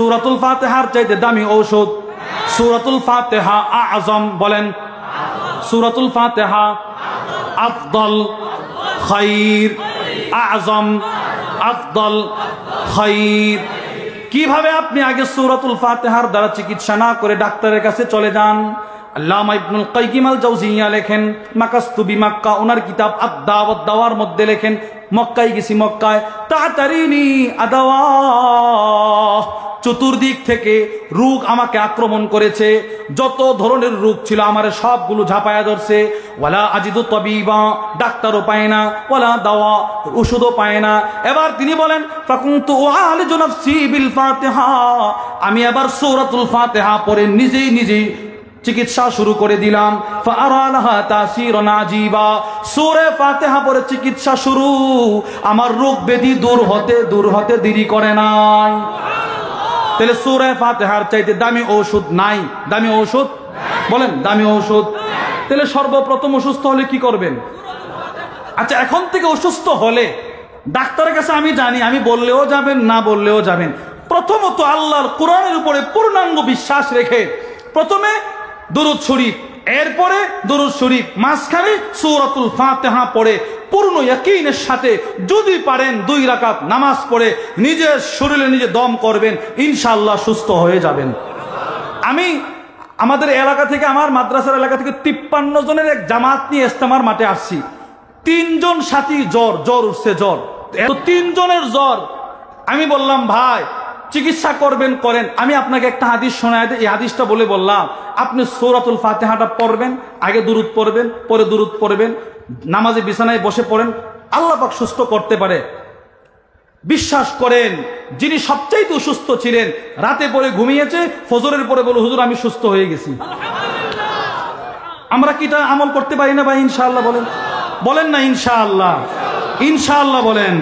সূরাতুল ফাতিহার চাইতে দামি ঔষধ সূরাতুল ফাতিহা আযম বলেন সূরাতুল ফাতিহা আফদল খায়র আযম আফদল খায়র। কিভাবে আপনি আগে সূরাতুল ফাতিহার দ্বারা চিকিৎসা না করে ডাক্তারের কাছে চলে যান? আল্লামা ইবনুল কাইয়িম আল জাওজিয়া লেখেন মাকাস্তু বিমাক্কা, ওনার কিতাব আদ-দাওয়াত দাওয়ার মধ্যে লেখেন মক্কায় গেছি, মক্কায় তাতারিনি আদাওয়া, চতুর্দিক থেকে রোগ আমাকে আক্রমণ করেছে, যত ধরনের রোগ ছিল আমার সবগুলো ঝাঁপায়া ধরছে। ওয়ালা আজিদু তাবিবা, ডাক্তারও পায় না, ওয়ালা দাওয়া, ওষুধও পায় না। এবার তিনি বলেন ফাকুনতু উআলিজু নাফসি বিল ফাতিহা, আমি এবার সূরাতুল ফাতিহা পড়ে নিজেই নিজেই চিকিৎসা শুরু করে দিলাম। ফাআরালাহা তাসীরান আজীবা, সূরা ফাতিহা পড়ে চিকিৎসা শুরু, আমার রোগ ব্যাধি দূর হতে দেরি করে নাই। তাহলে সূরা ফাতিহার চাইতে দামি ঔষধ নাই? দামি ঔষধ বলেন, দামি ঔষধ। তাহলে সর্বপ্রথম অসুস্থ হলে কি করবেন? আচ্ছা, এখন থেকে অসুস্থ হলে ডাক্তারের কাছে আমি জানি, আমি বললেও যাবেন না বললেও যাবেন। প্রথমত আল্লাহর কোরআনের উপরে পূর্ণাঙ্গ বিশ্বাস রেখে প্রথমে দুরূদ শরীফ, এরপরে দুরূদ শরীফ, মাঝখানে সূরাতুল ফাতিহা পড়ে পূর্ণ ইয়াকিনের সাথে যদি পারেন 2 রাকাত নামাজ পড়ে নিজের শরীরে নিজে দম করবেন, ইনশাআল্লাহ সুস্থ হয়ে যাবেন। আমি আমাদের এলাকা থেকে, আমার মাদ্রাসার এলাকা থেকে 53 জনের এক জামাত নিয়ে ইস্তেমার মাঠে আসছি। 3 জন সাথী জ্বর উঠছে, জ্বর, 3 জনের জ্বর। আমি বললাম ভাই চিকিৎসা করবেন করেন, আমি আপনাকে একটা হাদিস শোনায় দিই, এই হাদিসটা বলে বললাম আপনি সূরাতুল ফাতিহাটা পড়বেন, আগে দুরূদ পড়বেন, পরে দুরূদ পড়বেন, নামাজে বিছানায় বসে পড়েন, আল্লাহ পাক সুস্থ করতে পারে। বিশ্বাস করেন, যিনি সবচাইতে অসুস্থ ছিলেন রাতে পরে ঘুমিয়েছে, ফজরের পরে বলে হুজুর আমি সুস্থ হয়ে গেছি। আমরা কি এটা আমল করতে পারি না ভাই? ইনশাআল্লাহ বলেন, বলেন না ইনশাআল্লাহ, ইনশাআল্লাহ বলেন।